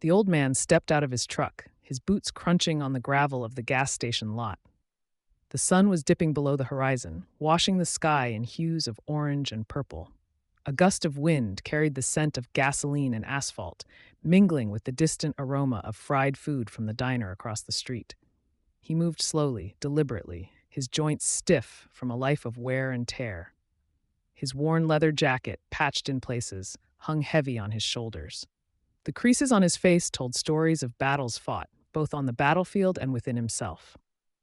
The old man stepped out of his truck, his boots crunching on the gravel of the gas station lot. The sun was dipping below the horizon, washing the sky in hues of orange and purple. A gust of wind carried the scent of gasoline and asphalt, mingling with the distant aroma of fried food from the diner across the street. He moved slowly, deliberately, his joints stiff from a life of wear and tear. His worn leather jacket, patched in places, hung heavy on his shoulders. The creases on his face told stories of battles fought, both on the battlefield and within himself.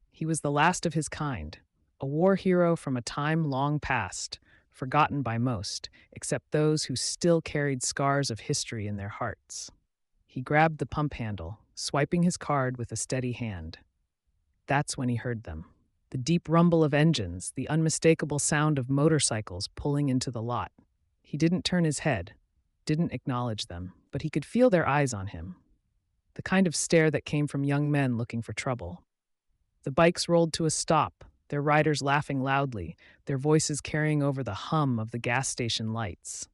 He was the last of his kind, a war hero from a time long past, forgotten by most, except those who still carried scars of history in their hearts. He grabbed the pump handle, swiping his card with a steady hand. That's when he heard them. The deep rumble of engines, the unmistakable sound of motorcycles pulling into the lot. He didn't turn his head, didn't acknowledge them, but he could feel their eyes on him. The kind of stare that came from young men looking for trouble. The bikes rolled to a stop, their riders laughing loudly, their voices carrying over the hum of the gas station lights.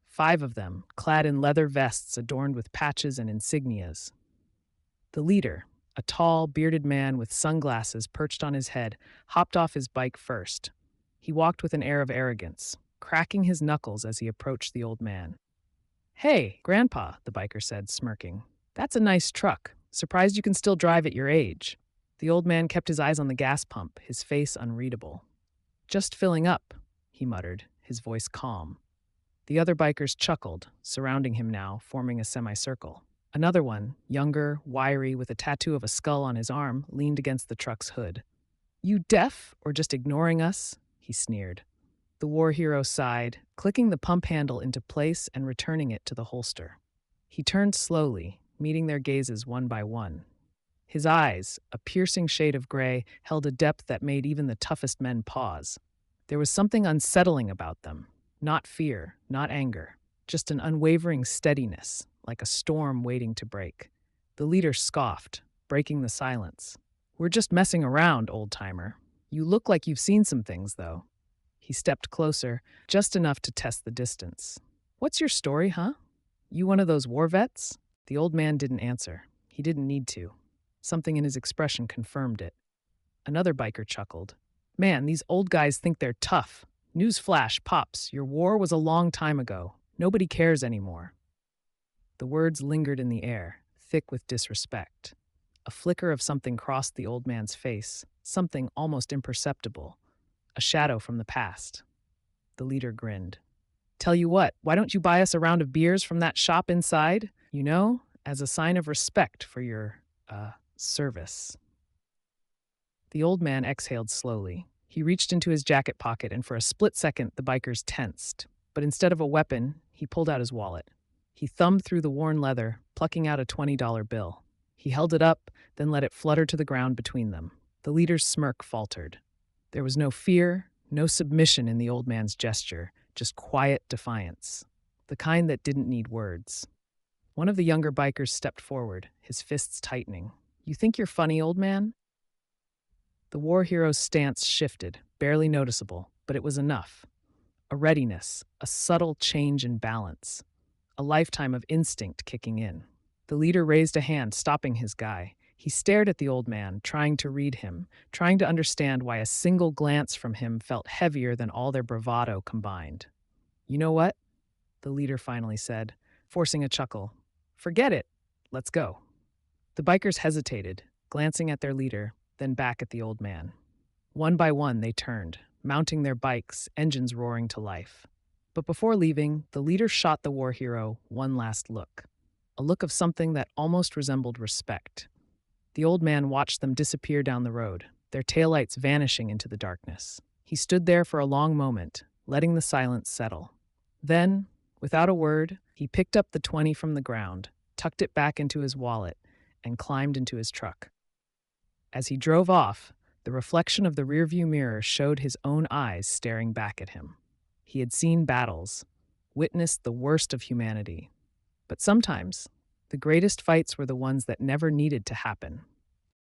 5 of them, clad in leather vests adorned with patches and insignias. The leader, a tall, bearded man with sunglasses perched on his head, hopped off his bike first. He walked with an air of arrogance, cracking his knuckles as he approached the old man. "Hey, Grandpa," the biker said, smirking. "That's a nice truck. Surprised you can still drive at your age." The old man kept his eyes on the gas pump, his face unreadable. "Just filling up," he muttered, his voice calm. The other bikers chuckled, surrounding him now, forming a semicircle. Another one, younger, wiry, with a tattoo of a skull on his arm, leaned against the truck's hood. "You deaf, or just ignoring us?" he sneered. The war hero sighed, clicking the pump handle into place and returning it to the holster. He turned slowly, meeting their gazes one by one. His eyes, a piercing shade of gray, held a depth that made even the toughest men pause. There was something unsettling about them. Not fear, not anger, just an unwavering steadiness, like a storm waiting to break. The leader scoffed, breaking the silence. "We're just messing around, old-timer. You look like you've seen some things, though." He stepped closer, just enough to test the distance. "What's your story, huh? You one of those war vets?" The old man didn't answer. He didn't need to. Something in his expression confirmed it. Another biker chuckled. "Man, these old guys think they're tough. Newsflash, Pops, your war was a long time ago. Nobody cares anymore." The words lingered in the air, thick with disrespect. A flicker of something crossed the old man's face, something almost imperceptible. A shadow from the past. The leader grinned. "Tell you what, why don't you buy us a round of beers from that shop inside? You know, as a sign of respect for your, service." The old man exhaled slowly. He reached into his jacket pocket, and for a split second, the bikers tensed. But instead of a weapon, he pulled out his wallet. He thumbed through the worn leather, plucking out a $20 bill. He held it up, then let it flutter to the ground between them. The leader's smirk faltered. There was no fear, no submission in the old man's gesture, just quiet defiance. The kind that didn't need words. One of the younger bikers stepped forward, his fists tightening. "You think you're funny, old man?" The war hero's stance shifted, barely noticeable, but it was enough. A readiness, a subtle change in balance. A lifetime of instinct kicking in. The leader raised a hand, stopping his guy. He stared at the old man, trying to read him, trying to understand why a single glance from him felt heavier than all their bravado combined. "You know what?" the leader finally said, forcing a chuckle. "Forget it. Let's go." The bikers hesitated, glancing at their leader, then back at the old man. One by one, they turned, mounting their bikes, engines roaring to life. But before leaving, the leader shot the war hero one last look. A look of something that almost resembled respect. The old man watched them disappear down the road, their taillights vanishing into the darkness. He stood there for a long moment, letting the silence settle. Then, without a word, he picked up the 20 from the ground, tucked it back into his wallet, and climbed into his truck. As he drove off, the reflection of the rearview mirror showed his own eyes staring back at him. He had seen battles, witnessed the worst of humanity. But sometimes, the greatest fights were the ones that never needed to happen.